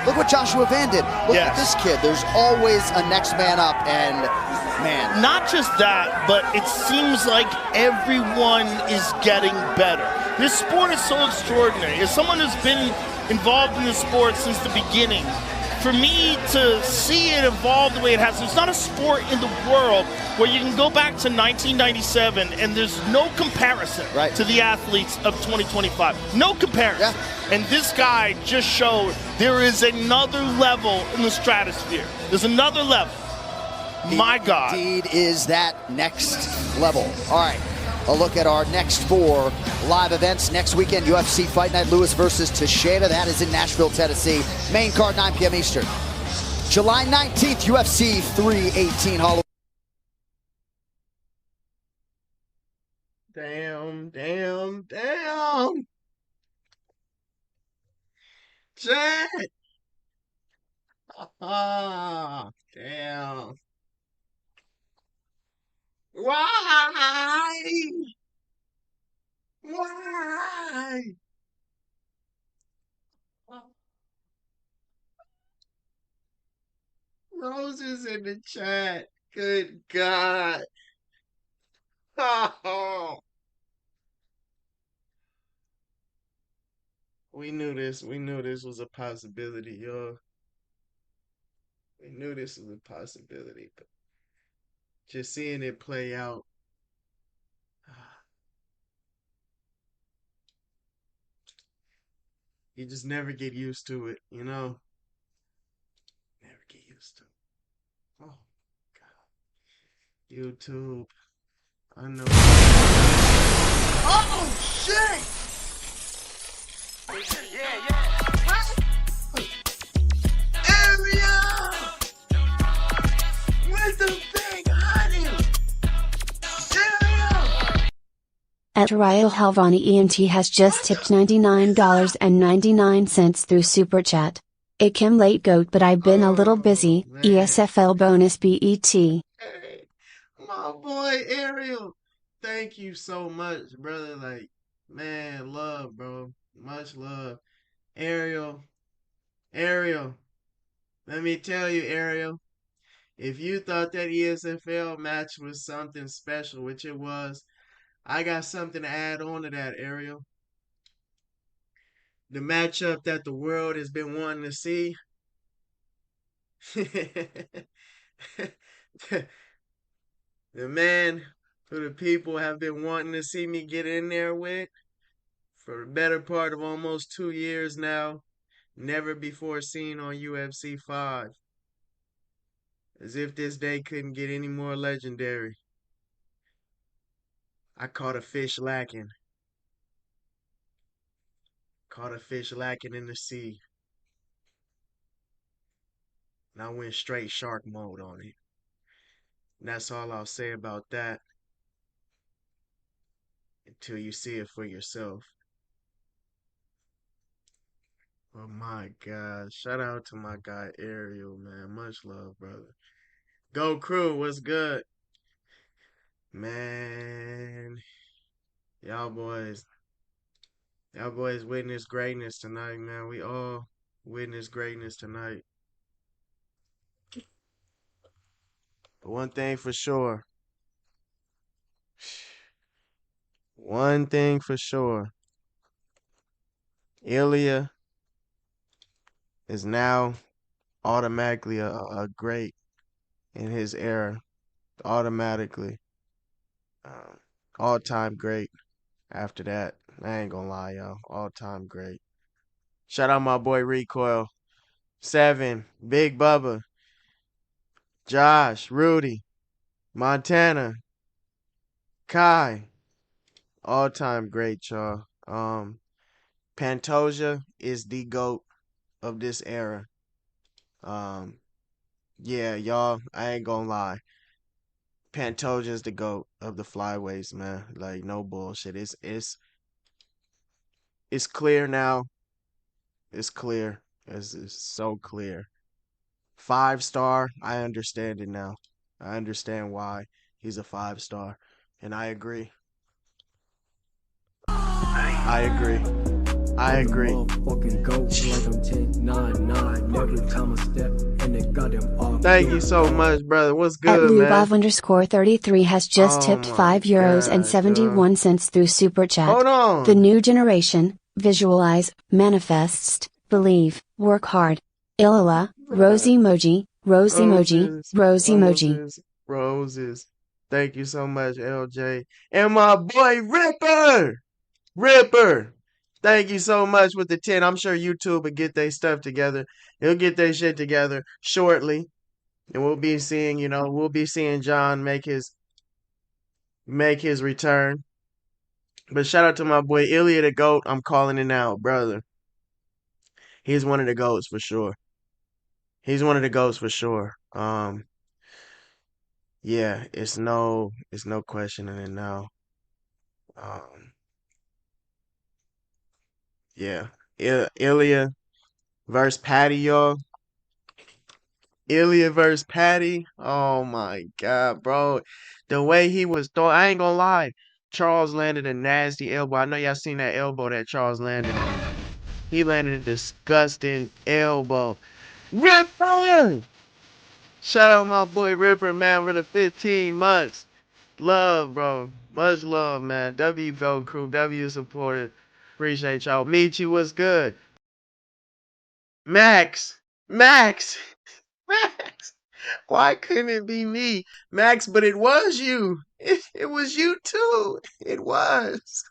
Look what Joshua Van did. Look at this kid. There's always a next man up, and man. Not just that, but it seems like everyone is getting better. This sport is so extraordinary. As someone who's been involved in the sport since the beginning, for me to see it evolve the way it has, there's not a sport in the world where you can go back to 1997 and there's no comparison to the athletes of 2025. No comparison. And this guy just showed there is another level in the stratosphere. There's another level. My God. Indeed is that next level. All right. A look at our next 4 live events. Next weekend, UFC Fight Night, Lewis versus Teixeira. That is in Nashville, Tennessee. Main card, 9 p.m. Eastern. July 19th, UFC 318 Halloween. Damn. Chat. Damn. Why? Rose is in the chat. Good God. Oh. We knew this was a possibility, y'all. We knew this was a possibility, but just seeing it play out. You just never get used to it, you know? Never get used to it. Oh, God. YouTube. I know. Oh, shit! Area! With the big honey! At Ryo Helvani ENT has just tipped $99.99 through Super Chat. It came late goat but I've been a little busy, ESFL bonus BET. Hey, my boy Ariel, thank you so much, brother. Like, man, love, bro. Much love. Ariel, let me tell you, Ariel, if you thought that ESFL match was something special, which it was, I got something to add on to that, Ariel. The matchup that the world has been wanting to see. The man who the people have been wanting to see me get in there with for the better part of almost 2 years now. Never before seen on UFC 5. As if this day couldn't get any more legendary. I caught a fish lacking. Caught a fish lacking in the sea. And I went straight shark mode on it. And that's all I'll say about that. Until you see it for yourself. Oh my God. Shout out to my guy Ariel, man. Much love, brother. Go Crew, what's good? Man. Y'all boys witness greatness tonight, man. We all witness greatness tonight. But one thing for sure. Illia is now automatically a great in his era. Automatically. All-time great. After that, I ain't gonna lie, y'all. All-time great. Shout out my boy Recoil. 7, Big Bubba. Josh, Rudy, Montana, Kai. All-time great, y'all. Pantoja is the GOAT of this era. Yeah, y'all, I ain't gonna lie. Pantoja is the GOAT of the flyweights, man. Like, no bullshit. It's clear now. It's clear. It's so clear. 5-star, I understand it now. I understand why he's a 5-star. And I agree. I agree. Fucking goat like I'm 10, 9, 9. every time I step in the goddamn off. Thank you so much, brother. What's At good, man? Lubov_33 has just Oh tipped my €5.71 through Super Chat. Hold on. The new generation, visualize, manifests, believe, work hard. Illia, rose emoji, rose emoji, Roses, rose emoji. roses. Thank you so much, LJ. And my boy Ripper. Ripper. Thank you so much with the 10. I'm sure YouTube will get their stuff together. He'll get their shit together shortly. And we'll be seeing, we'll be seeing John make his return. But shout out to my boy Ilya the GOAT. I'm calling it now, brother. He's one of the GOATs for sure. He's one of the GOATs for sure. Yeah, it's no questioning it now. Um, yeah. Ilya versus Patty, y'all. Ilya versus Patty. Oh my God, bro. The way he was throwing, I ain't gonna lie. Charles landed a nasty elbow. I know y'all seen that elbow that Charles landed on. He landed a disgusting elbow. Ripper! Shout out my boy Ripper, man, for the 15 months. Love, bro. Much love, man. W Go Crew, W supported. Appreciate y'all. Meet you, what's good? Max! Max! Max! Why couldn't it be me? Max, but it was you. It was you too. It was.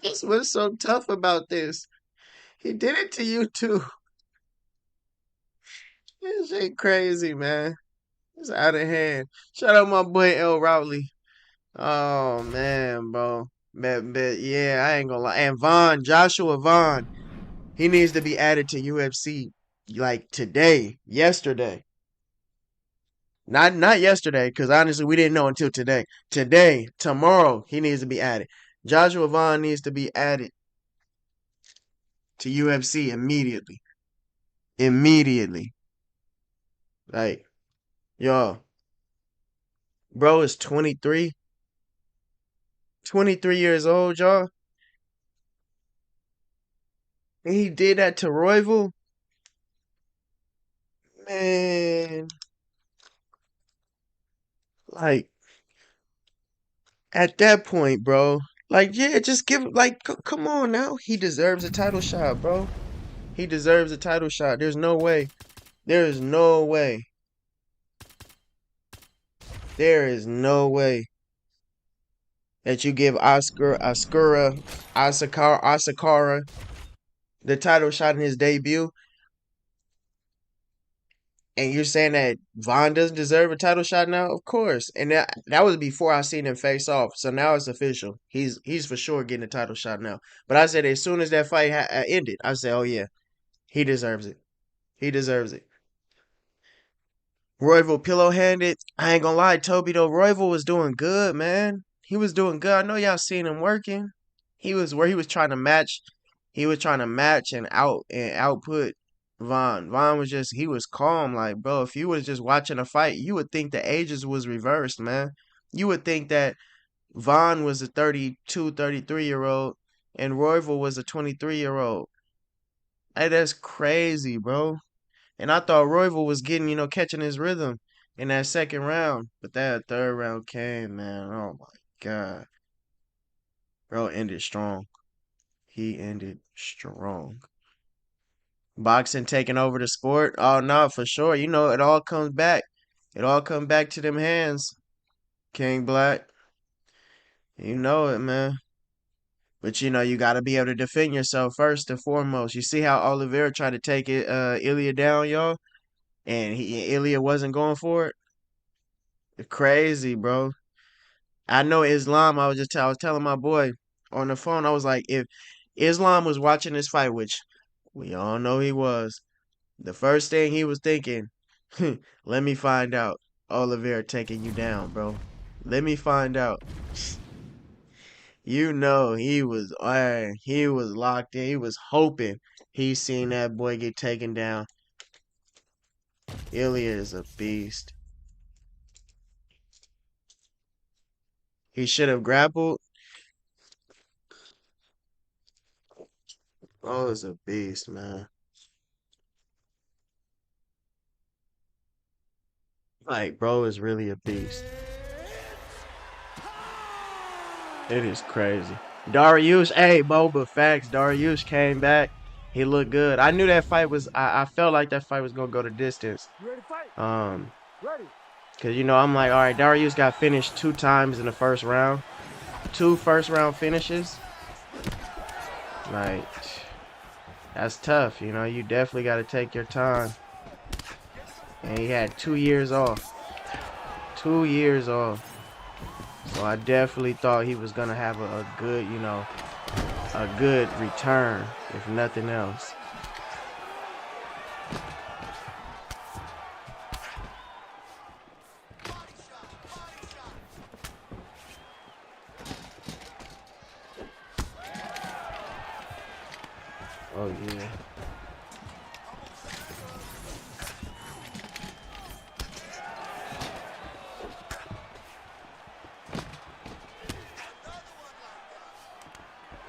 That's what's so tough about this. He did it to you too. This shit crazy, man. It's out of hand. Shout out my boy L. Routley. Oh man, bro. But yeah, I ain't gonna lie. And Joshua Vaughn, he needs to be added to UFC like today, yesterday. Not yesterday, because honestly we didn't know until today. Today, tomorrow, he needs to be added. Joshua Vaughn needs to be added to UFC immediately. Immediately. Like, yo, bro is 23. 23 years old, y'all. And he did that to Royval. Man, like at that point, bro. Like, yeah, just give like come on now. He deserves a title shot, bro. He deserves a title shot. There's no way. There is no way. There is no way that you give Asakara the title shot in his debut, and you're saying that Vaughn doesn't deserve a title shot now? Of course. And that was before I seen him face off. So now it's official. He's for sure getting a title shot now. But I said as soon as that fight ended, I said, oh yeah, he deserves it. He deserves it. Royval pillow handed. I ain't gonna lie, Toby though. Royval was doing good, man. He was doing good. I know y'all seen him working. He was where he was trying to match. He was trying to match and output Vaughn. Vaughn was just he was calm. Like, bro, if you was just watching a fight, you would think the ages was reversed, man. You would think that Vaughn was a 32, 33-year-old and Royval was a 23-year-old. Hey, that's crazy, bro. And I thought Royval was getting, catching his rhythm in that second round. But that third round came, man. Oh my God. Bro ended strong. He ended strong. Boxing taking over the sport. Oh no, for sure. It all comes back. It all comes back to them hands. King Black. You know it, man. But you gotta be able to defend yourself first and foremost. You see how Oliveira tried to take Ilya down, y'all? And Ilya wasn't going for it? Crazy, bro. I know Islam. I was telling my boy on the phone. I was like, if Islam was watching this fight, which we all know he was, the first thing he was thinking, let me find out Oliveira taking you down, bro. Let me find out. He was locked in. He was hoping he seen that boy get taken down. Ilya is a beast. He should have grappled. Oh, is a beast, man. Like, bro is really a beast. It is crazy. Dariush, hey, Boba, facts. Dariush came back. He looked good. I knew that fight was. I felt like that fight was gonna go the distance. Cause I'm like, all right, Dariush got finished 2 times in the first round. 2 first-round finishes. Like, that's tough. You definitely got to take your time. And he had 2 years off. 2 years off. So I definitely thought he was gonna have a good, a good return, if nothing else. Oh yeah.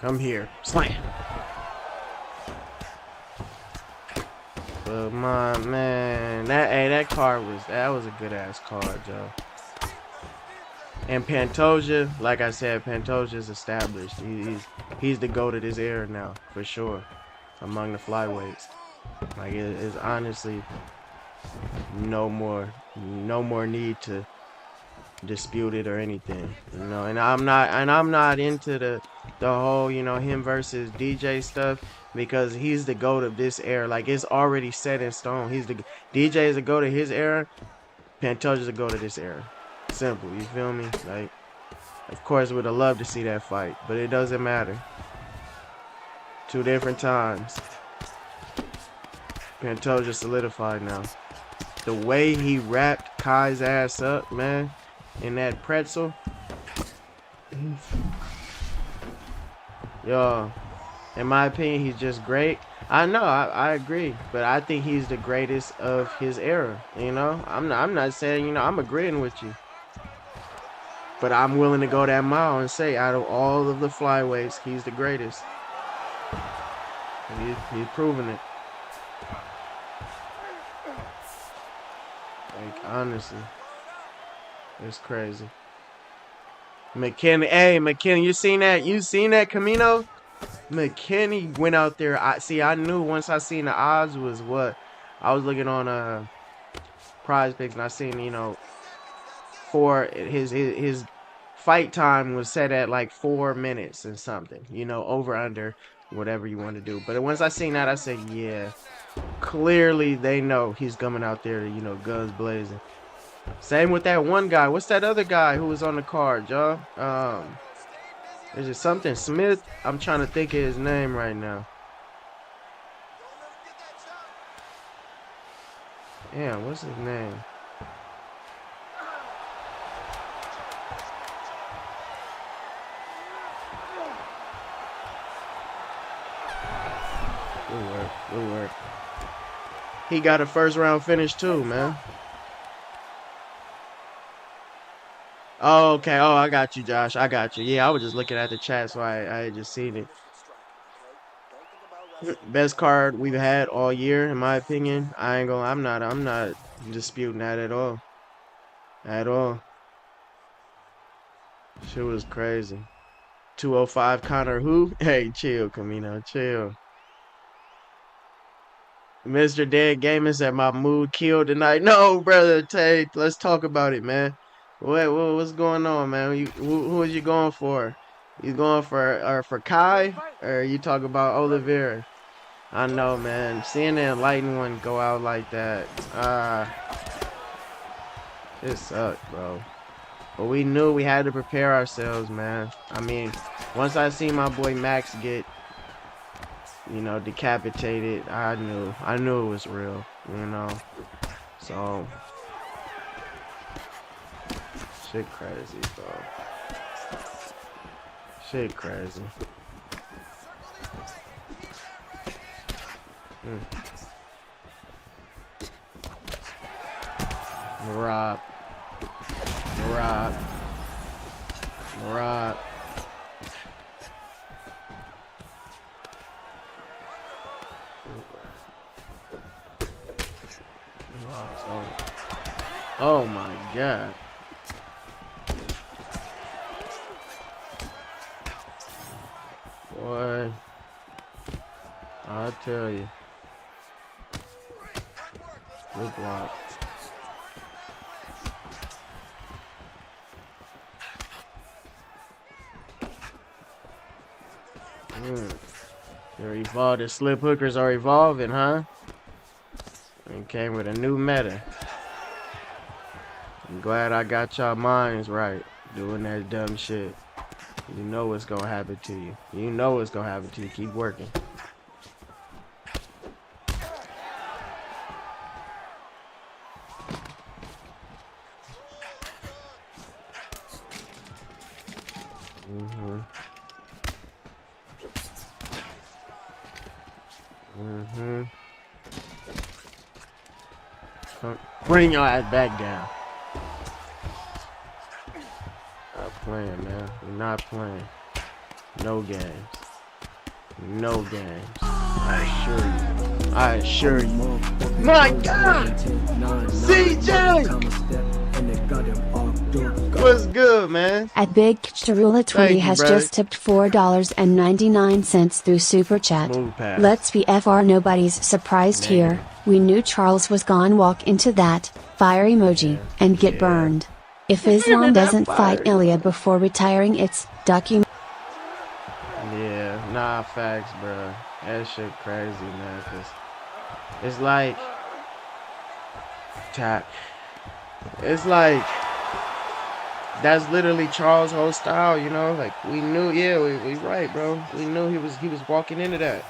Come here. Slam. But my man, that card was a good ass card, Joe. And Pantoja, like I said, Pantoja's established. He's the GOAT of this era now, for sure. Among the flyweights. Like it is honestly no more need to dispute it or anything. And I'm not into the whole, him versus DJ stuff, because he's the GOAT of this era. Like, it's already set in stone. DJ is the GOAT of his era. Pantoja's the GOAT of this era. Simple, you feel me? Like, of course, would have loved to see that fight, but it doesn't matter. 2 different times. Pantoja solidified now. The way he wrapped Kai's ass up, man, in that pretzel. Yo, in my opinion, he's just great. I know, I agree, but I think he's the greatest of his era. I'm not saying, I'm agreeing with you, but I'm willing to go that mile and say, out of all of the flyweights, he's the greatest. He's proven it. Like, honestly, it's crazy. McKinney, hey, McKinney, you seen that? You seen that, Camino? McKinney went out there. I knew once I seen the odds was what. I was looking on Prize Picks, and I seen, for his fight time was set at like 4 minutes and something, over under whatever you want to do. But once I seen that, I said, yeah, clearly they know he's coming out there to, guns blazing. Same with that one guy. What's that other guy who was on the card, y'all? Is it something Smith? I'm trying to think of his name right now. Yeah, what's his name? Good work. He got a first round finish too, man. Oh, okay. Oh, I got you, Josh. I got you. Yeah, I was just looking at the chat, so I had just seen it. Best card we've had all year, in my opinion. I'm not disputing that at all. At all. Shit was crazy. 205 Connor who? Hey, chill, Camino. Chill. Mr. Dead Gaming said my mood killed tonight. No, brother Tate, let's talk about it, man. What's going on, man? Who are you going for? You going for Kai, or you talking about Oliveira? I know, man. Seeing the enlightened one go out like that, it sucked, bro. But we knew we had to prepare ourselves, man. I mean, once I seen my boy Max get, decapitated, I knew it was real, So, shit crazy, bro. Shit crazy. Rob. Oh my God. Boy, I'll tell you. Good block. They're evolved. The slip hookers are evolving, huh? And came with a new meta. I'm glad I got y'all minds right doing that dumb shit. You know what's gonna happen to you. You know what's gonna happen to you. Keep working. Bring your ass back down. Not playing, man. We're not playing. No games. No games. I assure you. My God! CJ! What's good, man? At Big Charula Thank 20 you, has brother. just tipped $4.99 through Super Chat. Move past. Let's be FR nobody's surprised here. We knew Charles was gone. Walk into that fire emoji and get burned. If Islam doesn't fight Ilya before retiring, it's document. Yeah, nah, facts, bro. That shit crazy, man. Cause it's like, it's like that's literally Charles' whole style, you know. Like we knew, yeah, we right, bro. We knew he was walking into that.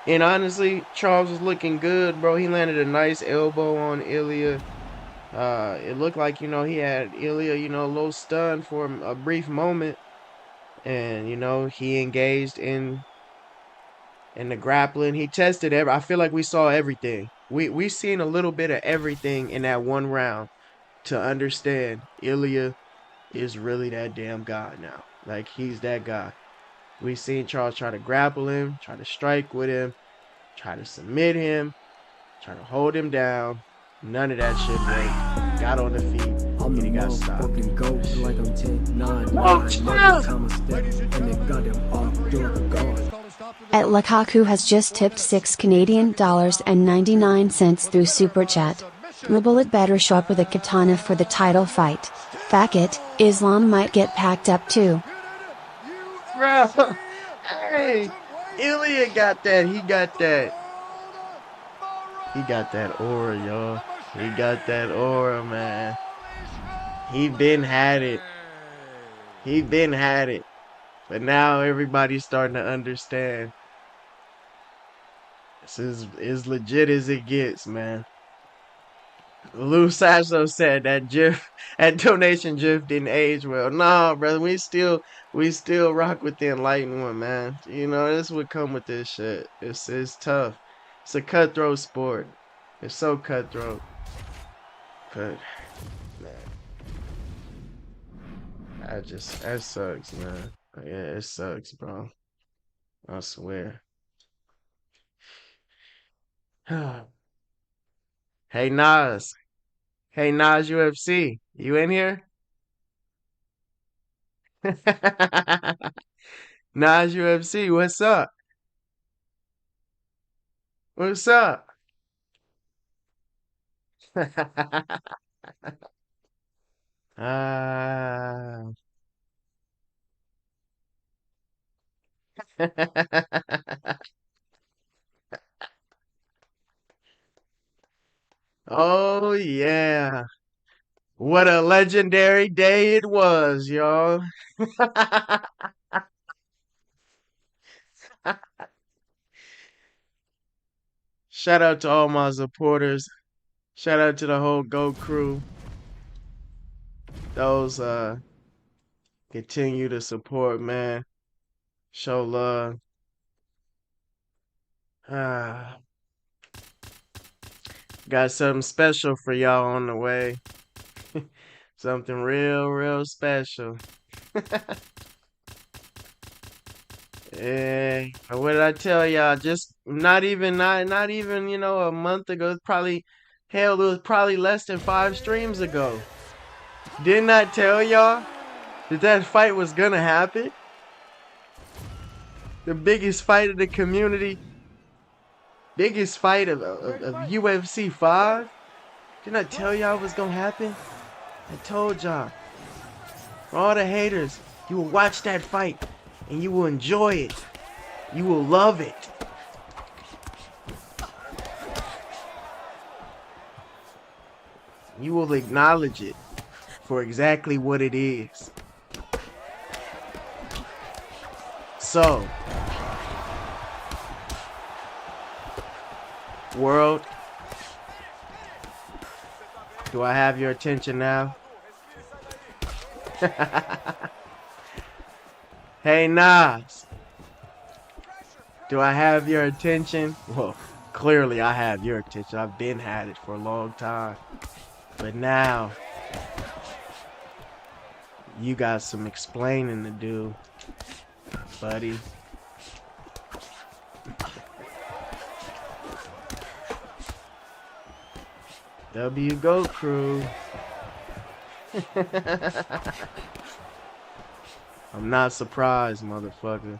And honestly, Charles was looking good, bro. He landed a nice elbow on Ilya. It looked like, you know, he had Ilya, you know, a little stunned for a brief moment. And, you know, he engaged in the grappling. He tested I feel like we saw everything. We seen a little bit of everything in that one round to understand Ilya is really that damn guy now. Like, he's that guy. We seen Charles try to grapple him, try to strike with him, try to submit him, try to hold him down. None of that shit worked. Got on the feet, I'm and the he got stopped. motherfucking GOAT, like I'm 10, 9, Watch 9, out! time I step, and they got him off door guard. At Lukaku has just tipped $6.99 through Super Chat. The bullet better show up with a katana for the title fight. Fuck it, Islam might get packed up too. Bro, hey, Ilya got that. He got that. He got that aura, y'all. He got that aura, man. He been had it. He been had it. But now everybody's starting to understand. This is as legit as it gets, man. Lou Sasso said that that donation GIF didn't age well. Nah, brother, we still rock with the enlightened one, man. You know, this would come with this shit. It's tough. It's a cutthroat sport. It's so cutthroat. But man, that sucks, man. Yeah, it sucks, bro. I swear. Hey Nas. Hey Nas UFC. You in here? Nas UFC, what's up? What's up? Ah. Oh yeah. What a legendary day it was, y'all. Shout out to all my supporters. Shout out to the whole Go crew. Those continue to support, man. Show love. Ah, got something special for y'all on the way. Something real special. Yeah, what did I tell y'all? Just not even, you know, a month ago, probably Hell, it was probably less than 5 streams ago. Didn't I tell y'all that that fight was gonna happen? The biggest fight of the community. Biggest fight of UFC 5. Didn't I tell y'all it was gonna happen? I told y'all. For all the haters, you will watch that fight and you will enjoy it. You will love it. You will acknowledge it for exactly what it is. So, world, do I have your attention now? Hey Nas, do I have your attention? Well, clearly I have your attention. I've been had it for a long time. But now, you got some explaining to do, buddy. W Go Crew. I'm not surprised, motherfucker.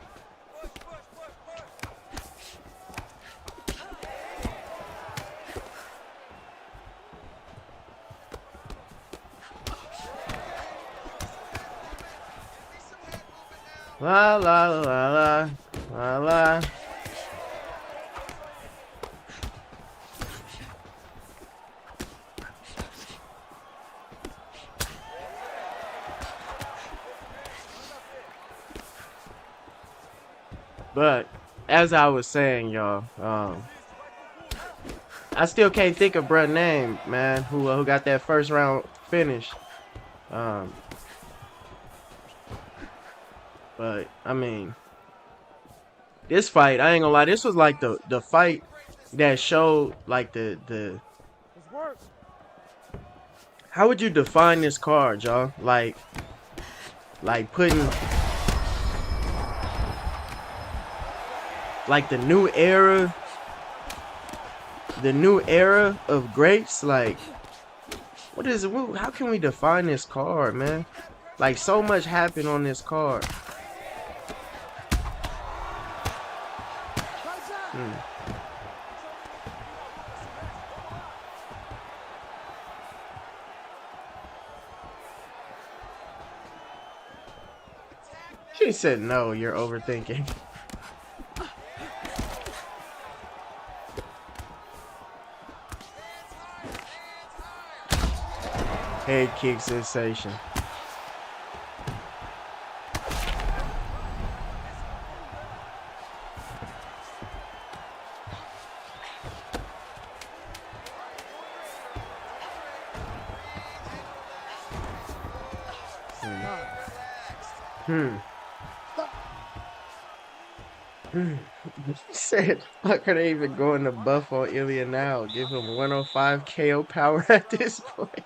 La la la la la la. But as I was saying, y'all, I still can't think of bruh's name, man, who got that first round finish. But I mean, this fight, I ain't gonna lie, this was like the fight that showed like the how would you define this card, y'all? Like putting like the new era of greats. Like, what is it? How can we define this card, man? Like, so much happened on this card. She said, no, you're overthinking. Head kick sensation. Said, fuck, are they even going to buff on Illia now? Give him 105 KO power at this point.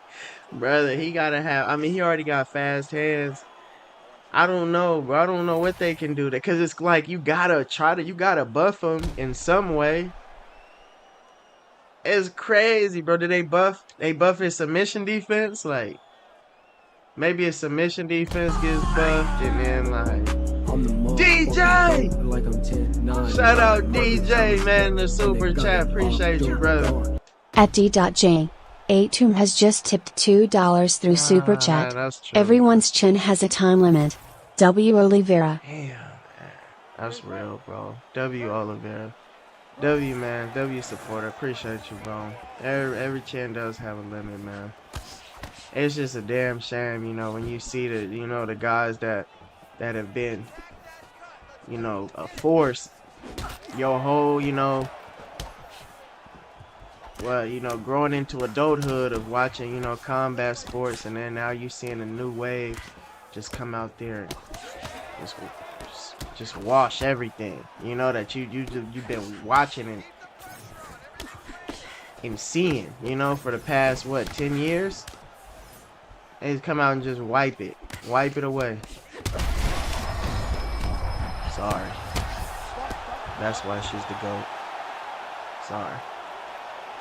Brother, he gotta have, I mean, he already got fast hands. I don't know, bro. I don't know what they can do. Because it's like, you gotta buff him in some way. It's crazy, bro. Did they buff his submission defense? Like, maybe his submission defense gets buffed and then like, DJ! Like I'm 10, 9, shout out DJ, man, the super chat. Appreciate you, brother. At D.J. Atum has just tipped $2 through super chat. That's true. Everyone's chin has a time limit. W. Oliveira. Damn, man. That's real, bro. W. Oliveira. W, man. W supporter. Appreciate you, bro. Every chin does have a limit, man. It's just a damn shame, you know, when you see the, you know, the guys that have been, you know, a force your whole, you know, well, you know, growing into adulthood of watching, you know, combat sports, and then now you seeing a new wave just come out there and just wash everything, you know, that you've been watching and seeing, you know, for the past, what, 10 years? They just come out and just wipe it away. Sorry. That's why she's the GOAT. Sorry.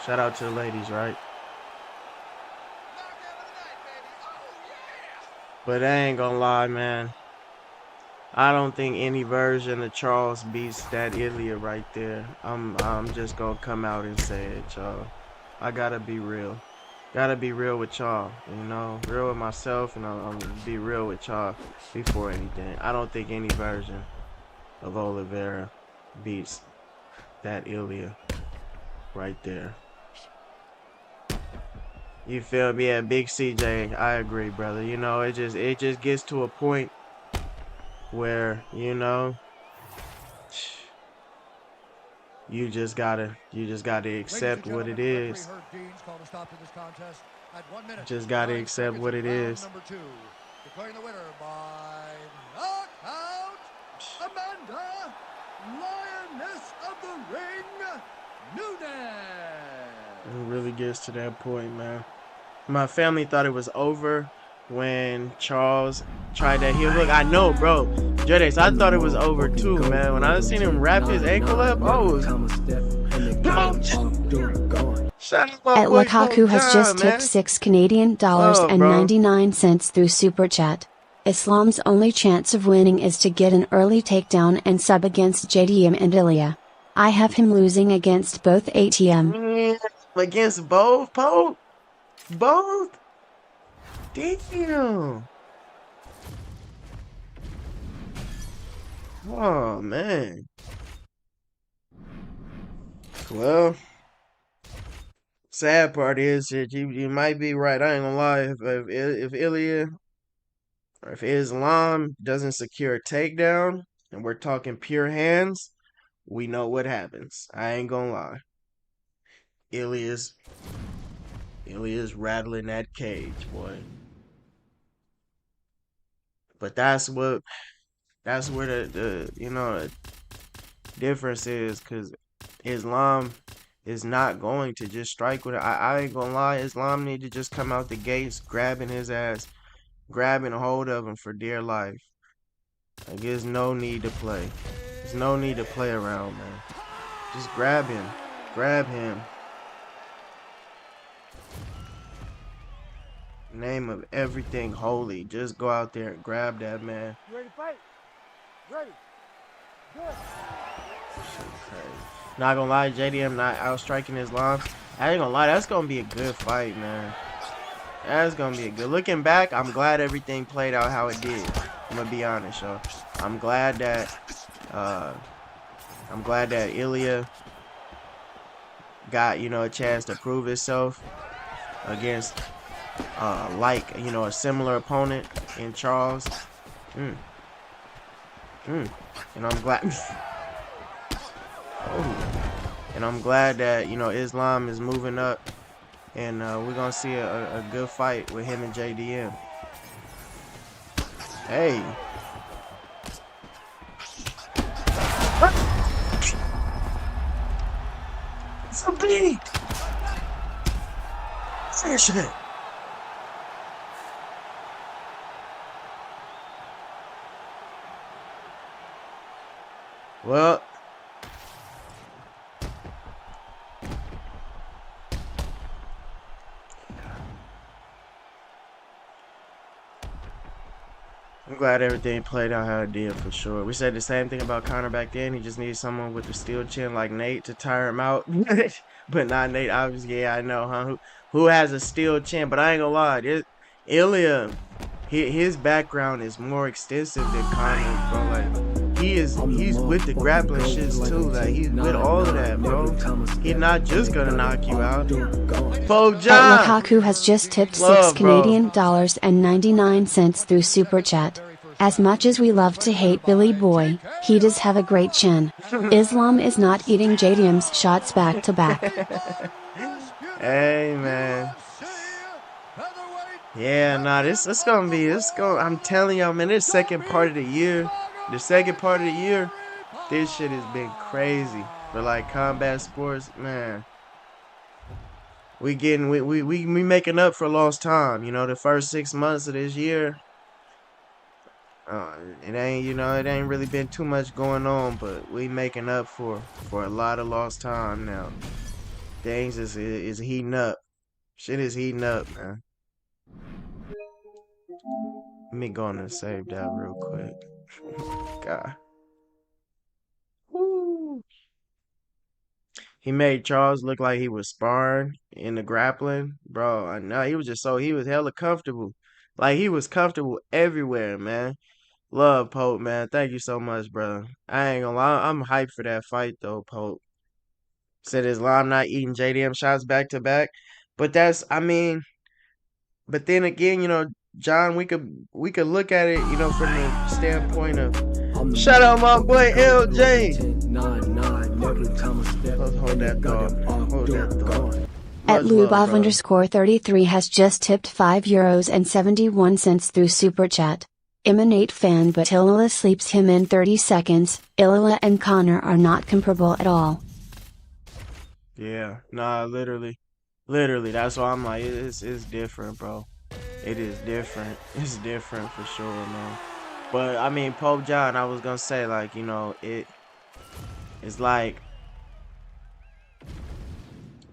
Shout out to the ladies, right? But I ain't gonna lie, man. I don't think any version of Charles beats that Ilya right there. I'm just gonna come out and say it, y'all. I gotta be real. Gotta be real with y'all, you know, real with myself, and I'm gonna be real with y'all before anything. I don't think any version of Oliveira beats that Ilya right there. You feel me? Yeah, Big CJ, I agree, brother. You know, it just gets to a point where, you know, you just gotta accept what it is. Just gotta accept what it is. Declaring the winner by knockout, Amanda, Lioness of the Ring, Nunes. It really gets to that point, man. My family thought it was over when Charles tried that heel hook. I know, bro. Judex, I thought it was over too, man. When I seen him wrap his ankle up, oh. At Lukaku has just tipped $6.99 through Super Chat. Islam's only chance of winning is to get an early takedown and sub against JDM and Ilya. I have him losing against both ATM. Against both, Pope? Both? Damn. Oh, man. Well, sad part is that you might be right. I ain't gonna lie. If Ilya or if Islam doesn't secure a takedown, and we're talking pure hands, we know what happens. I ain't gonna lie. Ilya's rattling that cage, boy. But that's where the you know, the difference is, because Islam is not going to just strike with it. I ain't gonna lie, Islam need to just come out the gates grabbing his ass, grabbing a hold of him for dear life. Like, there's no need to play. There's no need to play around, man. Just grab him. Grab him. Name of everything holy. Just go out there and grab that man. You ready to fight? Ready. Good. Shit crazy. Not gonna lie, JDM not outstriking Islam. I ain't gonna lie, that's gonna be a good fight, man. That's gonna be a good. Looking back, I'm glad everything played out how it did. I'm gonna be honest, y'all. I'm glad that Ilya got, you know, a chance to prove himself against like, you know, a similar opponent in Charles. And I'm glad and I'm glad that, you know, Islam is moving up, and we're gonna see a good fight with him and JDM. Hey. It's a beat. Finish it. Well, I'm glad everything played out how it did, for sure. We said the same thing about Conor back then. He just needed someone with a steel chin like Nate to tire him out. But not Nate, obviously. Yeah, I know, huh? Who has a steel chin? But I ain't gonna lie. Ilya, his background is more extensive than Conor, bro. Like, he's with the grappling shits too. Like, he's with all of that, bro. He's not just gonna knock you out. Pope John. Lukaku has just tipped $6.99 through Super Chat. As much as we love to hate Billy Boy, he does have a great chin. Islam is not eating JDM's shots back to back. Hey, man. Yeah, nah, I'm telling y'all, man, this second part of the year, this shit has been crazy for, like, combat sports, man. We making up for lost time, you know, the first 6 months of this year. It ain't really been too much going on, but we making up for a lot of lost time now. Things is heating up. Shit is heating up, man. Let me go on and save that real quick. God. Woo. He made Charles look like he was sparring in the grappling. Bro, I know he was hella comfortable. Like he was comfortable everywhere, man. Love Pope, man. Thank you so much, brother. I ain't gonna lie, I'm hyped for that fight though, Pope. Said Islam not eating JDM shots back to back. But but then again, John, we could look at it, from the standpoint of shout out my boy LJ. Let's hold that thought. Hold that thought. At Much love, brother. Lubov_33 has just tipped €5.71 through Super Chat. Emanate fan, but Illia sleeps him in 30 seconds. Illia and Connor are not comparable at all. Yeah, nah, literally, that's why I'm like, it's different, bro. It is different. It's different for sure, man. But I mean, Pope John, I was gonna say, like, it's like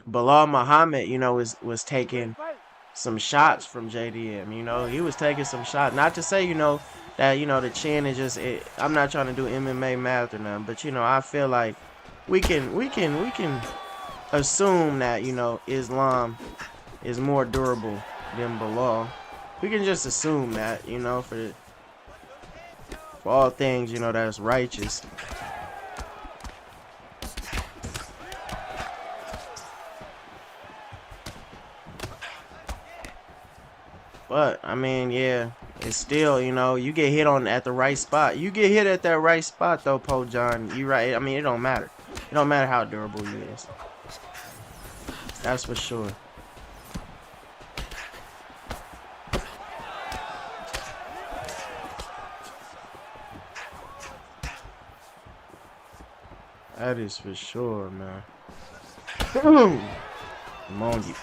Bilal Muhammad, was taking some shots from JDM. He was taking some shots. Not to say, that the chin is just. I'm not trying to do MMA math or nothing, but I feel like we can assume that Islam is more durable than Bilal. We can just assume that, for all things, that's righteous. But I mean, yeah, it's still, you get hit on at the right spot. You get hit at that right spot though, Poe John. You right. I mean, it don't matter. It don't matter how durable you is. That's for sure. That is for sure, man. Come on, you.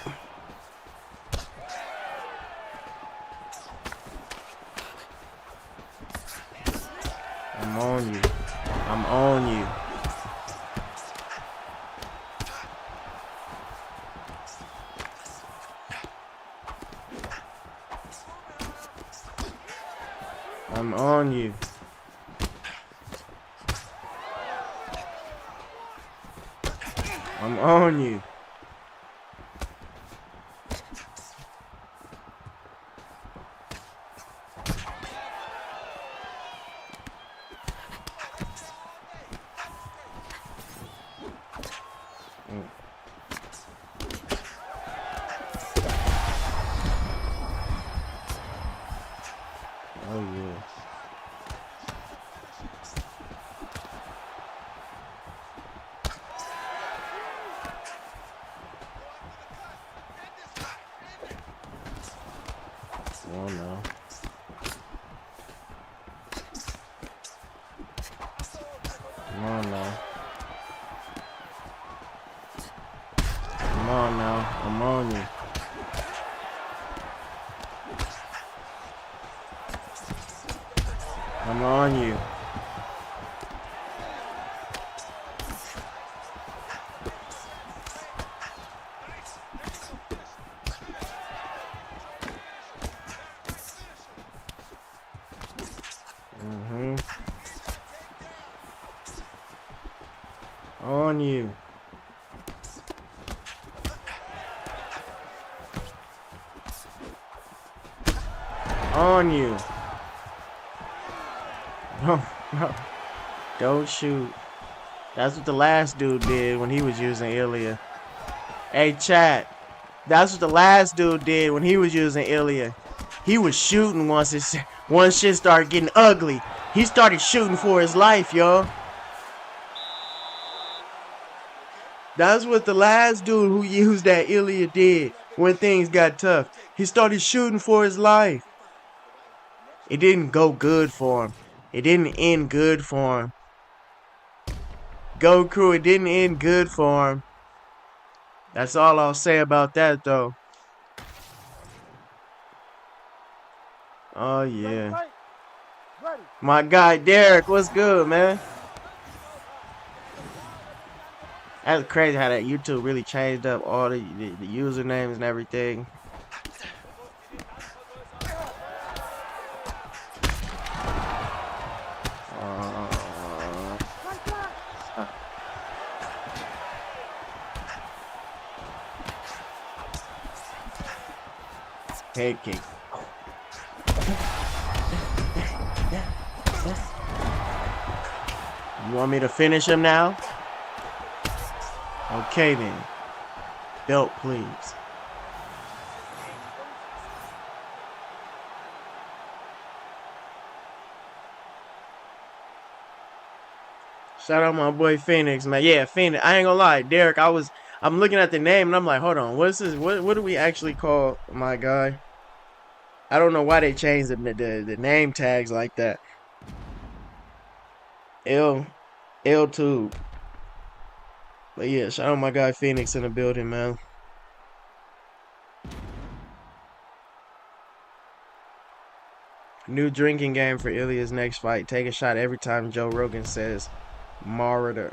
I'm on you. I'm on you. I'm on you. I'm on you. Oh yeah. Come on now. Come on now. Come on now. I'm on you. I'm on you. On you. On you. No, no. Don't shoot. That's what the last dude did when he was using Illia. Hey, chat. That's what the last dude did when he was using Illia. He was shooting once shit started getting ugly. He started shooting for his life, y'all. That's what the last dude who used that Illia did when things got tough. He started shooting for his life. It didn't go good for him. It didn't end good for him. Go Crew, it didn't end good for him. That's all I'll say about that, though. Oh, yeah. My guy, Derek, what's good, man? That's crazy how that YouTube really changed up all the usernames and everything. Head kick. You want me to finish him now? Okay then. Belt, please. Shout out my boy Phoenix, man. Yeah, Phoenix. I ain't gonna lie, Derek. I'm looking at the name and I'm like, hold on, what's this? What do we actually call my guy? I don't know why they changed the name tags like that. L Tube. But yeah, shout out my guy Phoenix in the building, man. New drinking game for Illia's next fight. Take a shot every time Joe Rogan says Marauder,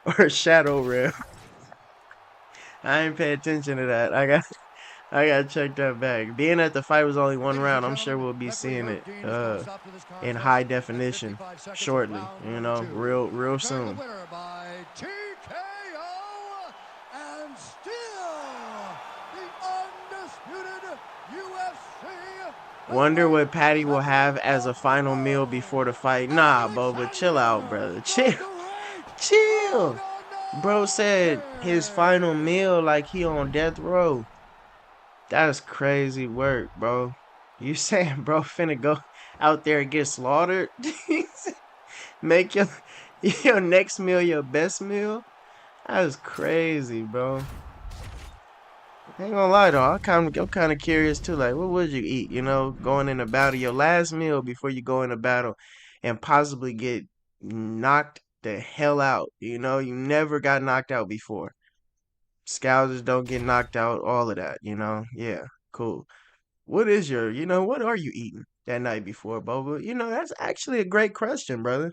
or Shadow Rail. I ain't pay attention to that. I gotta check that back. Being that the fight was only one round, I'm sure we'll be seeing it in high definition shortly. You know, real soon. Wonder what Patty will have as a final meal before the fight. Nah, Boba, chill out, brother. Chill. Bro said his final meal like he on death row. That's crazy work, bro. You saying bro finna go out there and get slaughtered? Make your next meal your best meal? That's crazy, bro. I ain't gonna lie though, I'm kind of curious too. Like, what would you eat? You know, going in a battle, your last meal before you go in a battle, and possibly get knocked the hell out. You know, you never got knocked out before. Scousers don't get knocked out. All of that. You know, yeah, cool. What is what are you eating that night before, Boba? You know, that's actually a great question, brother.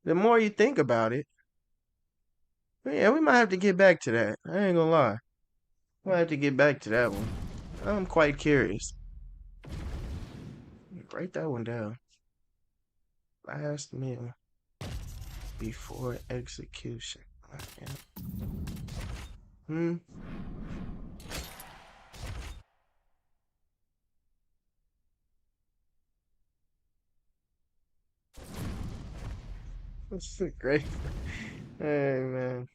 The more you think about it, yeah, we might have to get back to that. I ain't gonna lie. We'll have to get back to that one. I'm quite curious. Write that one down. Last meal before execution. Okay. That's great. Hey, man.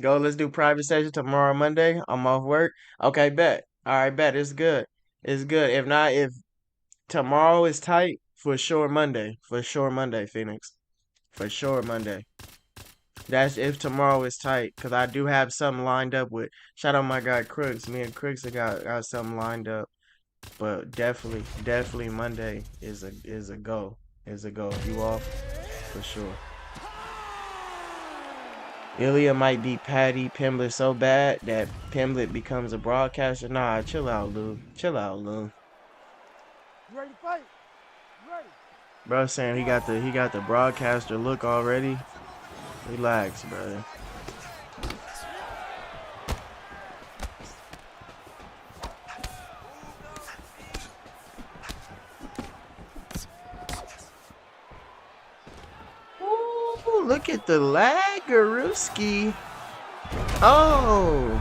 Go, let's do private session tomorrow, Monday. I'm off work. Okay, bet. All right, bet. It's good. It's good. If not, if tomorrow is tight, for sure Monday. For sure Monday, Phoenix. For sure Monday. That's if tomorrow is tight, because I do have something lined up with. Shout out my guy Crooks. Me and Crooks have got something lined up. But definitely Monday is a go. Is a go. You off? For sure. Illia might beat Patty Pimblett so bad that Pimblett becomes a broadcaster. Nah, chill out, Lou. Chill out, Lou. You ready to fight? You ready? Bro saying he got the broadcaster look already. Relax, brother. Ooh, look at the lag, Garuski. Oh.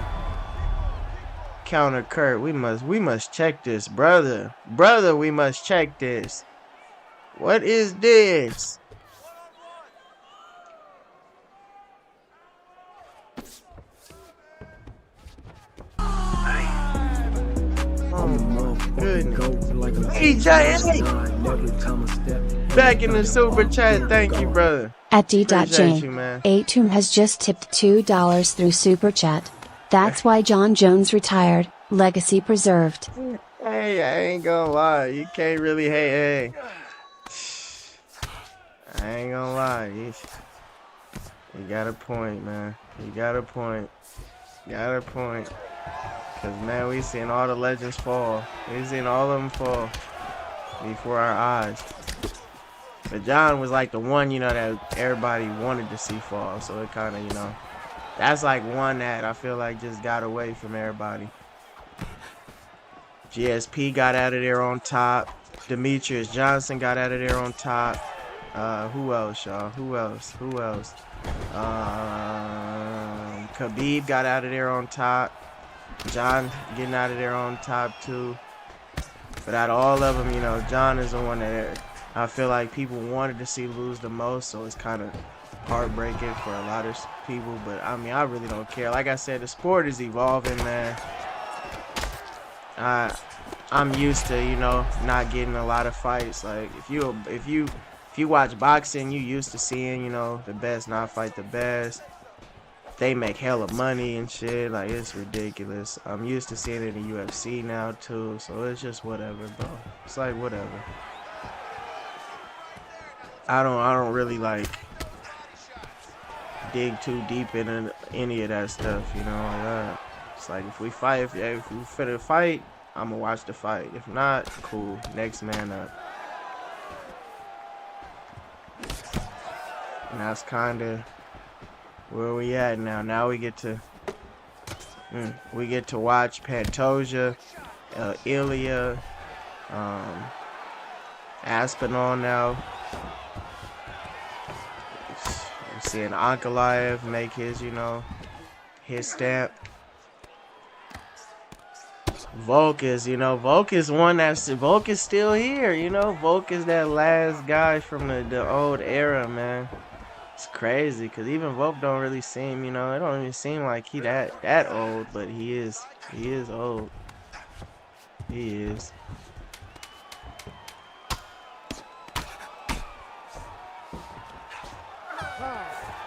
Counter Kurt. We must check this, brother. Brother, we must check this. What is this? Oh my goodness. EJ back in the super chat. Thank you, brother. At D.J, Atum has just tipped $2 through super chat. That's why John Jones retired. Legacy preserved. Hey, I ain't gonna lie. You can't really hate. Hey, I ain't gonna lie. You got a point, man. You got a point. Got a point. Cause man, we seen all the legends fall. We seen all of them fall before our eyes. But John was like the one, that everybody wanted to see fall. So it kind of, that's like one that I feel like just got away from everybody. GSP got out of there on top. Demetrius Johnson got out of there on top. Who else, y'all? Who else? Khabib got out of there on top. John getting out of there on top too. But out of all of them, you know, John is the one that I feel like people wanted to see lose the most, so it's kind of heartbreaking for a lot of people. But I mean, I really don't care. Like I said, the sport is evolving, man. I'm used to, you know, not getting a lot of fights. Like if you watch boxing, you used to seeing, you know, the best not fight the best. They make hella money and shit. Like, it's ridiculous. I'm used to seeing it in the UFC now too, so it's just whatever, bro. It's like whatever. I don't really like dig too deep into any of that stuff, you know. Like, it's like if we fight, if we finna fight, I'ma watch the fight. If not, cool. Next man up. And that's kinda where we at now. Now we get to watch Pantoja, Illia, Aspinall now. We're seeing Ankalaev make his, you know, his stamp. Volk is, you know, Volk is still here, you know. Volk is that last guy from the old era, man. It's crazy, because even Volk don't really seem, you know, it don't even seem like he that old, but he is old. He is.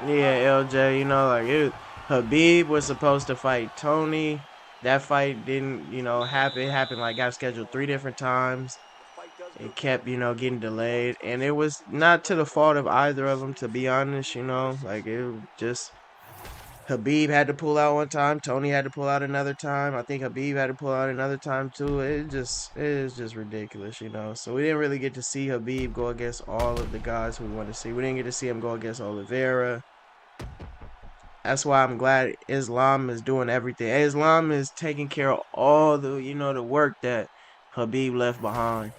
Yeah, LJ, you know, like Habib was supposed to fight Tony. That fight didn't, you know, happen. It happened, like, got scheduled 3 different times. It kept, you know, getting delayed. And it was not to the fault of either of them, to be honest, you know. Like, it just, Habib had to pull out one time. Tony had to pull out another time. I think Habib had to pull out another time, too. It is just ridiculous, you know. So we didn't really get to see Habib go against all of the guys we wanted to see. We didn't get to see him go against Oliveira. That's why I'm glad Islam is doing everything. Islam is taking care of all the, you know, the work that Habib left behind.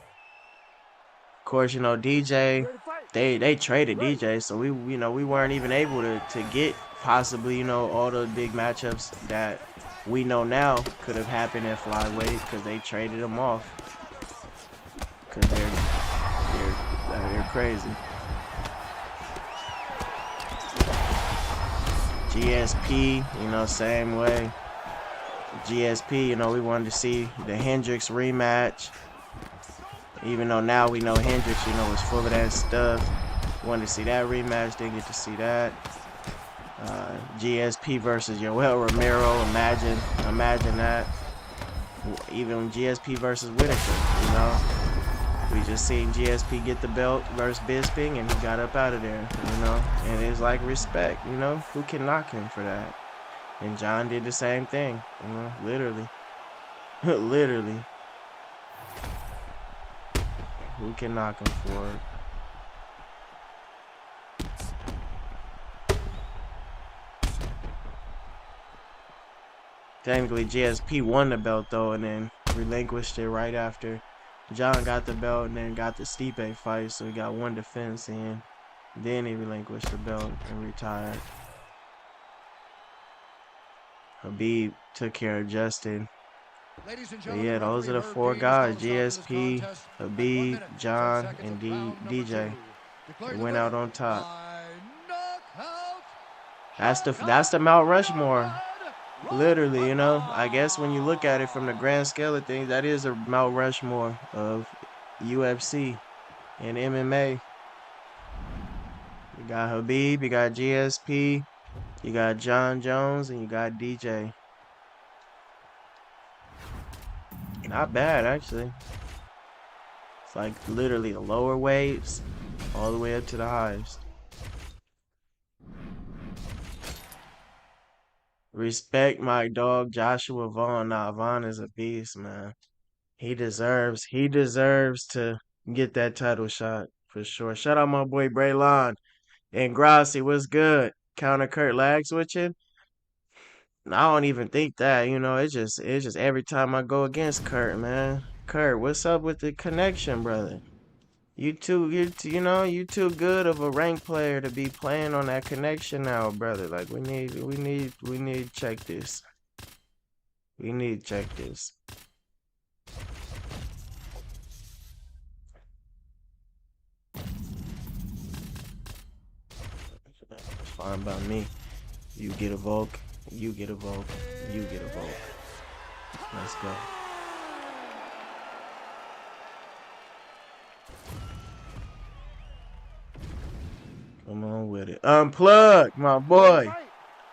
Of course, you know, DJ, they traded DJ, so we, you know, we weren't even able to get possibly, you know, all the big matchups that we know now could have happened at flyweight, because they traded them off. Because they're crazy. GSP, you know, same way. GSP, you know, we wanted to see the Hendricks rematch. Even though now we know Hendricks, you know, was full of that stuff. Wanted to see that rematch, didn't get to see that. GSP versus Yoel Romero, imagine that. Even GSP versus Whitaker, you know. We just seen GSP get the belt versus Bisping, and he got up out of there, you know. And it's like respect, you know. Who can knock him for that? And John did the same thing, you know, literally. Literally. Who can knock him for it? Technically, GSP won the belt, though, and then relinquished it right after John got the belt and then got the Stipe fight, so he got one defense in. Then he relinquished the belt and retired. Habib took care of Justin. But yeah, those are the 4 guys: GSP, Habib, John, and DJ. They went out on top. That's the Mount Rushmore. Literally, you know, I guess when you look at it from the grand scale of things, that is a Mount Rushmore of UFC and MMA. You got Habib, you got GSP, you got John Jones, and you got DJ. Not bad, actually. It's like literally the lower weights all the way up to the highest. Respect my dog Joshua Vaughn. Nah, Vaughn is a beast, man. He deserves to get that title shot for sure. Shout out my boy Braylon and Grassi. What's good? Counter Kurt lag switching. I don't even think that, you know, it's just every time I go against Kurt, man. Kurt, what's up with the connection, brother? You too good of a rank player to be playing on that connection now, brother. Like we need to check this. We need to check this. That's fine by me. You get a Volk. You get a Volk. You get a Volk. Let's go. Come on with it. Unplug, my boy.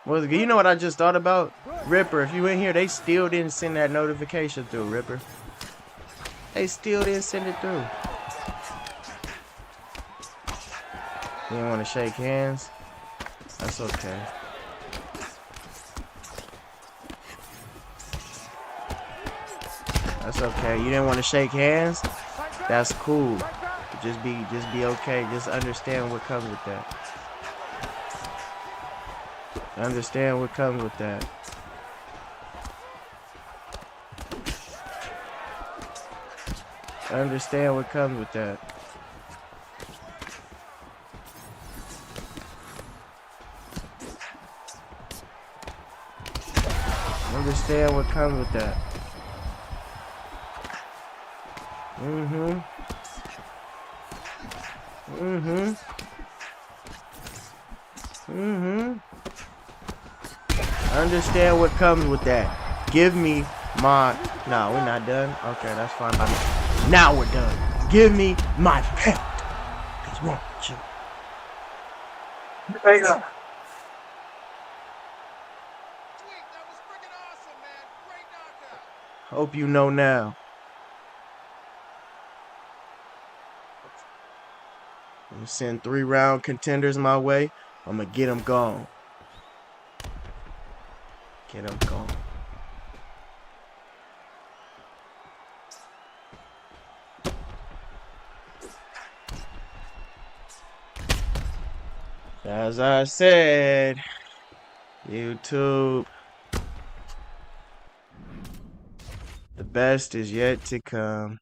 You know what I just thought about? Ripper, if you in here, they still didn't send that notification through, Ripper. They still didn't send it through. You didn't want to shake hands? That's okay. That's okay. You didn't want to shake hands? That's cool. Just be okay. Just understand what comes with that. Understand what comes with that. Understand what comes with that. Understand what comes with that. Mm-hmm. Understand what comes with that. Give me my... No, we're not done. Okay, that's fine by me. Now we're done. Give me my pet. What's wrong with you? Hey, Sweet, that was freaking awesome, man. Great knockout. hope you know now. I'm gonna send 3-round contenders my way. I'm gonna get them gone. Get them gone. As I said, YouTube, the best is yet to come.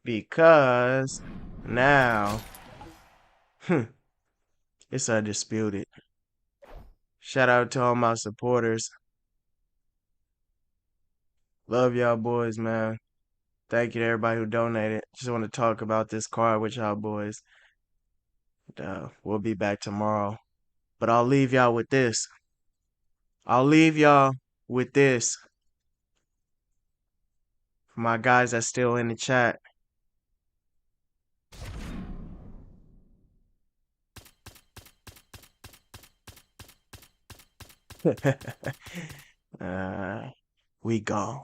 Because now, it's undisputed. Shout out to all my supporters. Love y'all boys, man. Thank you to everybody who donated. Just want to talk about this card with y'all boys. We'll be back tomorrow. But I'll leave y'all with this. For my guys that's still in the chat. We gone.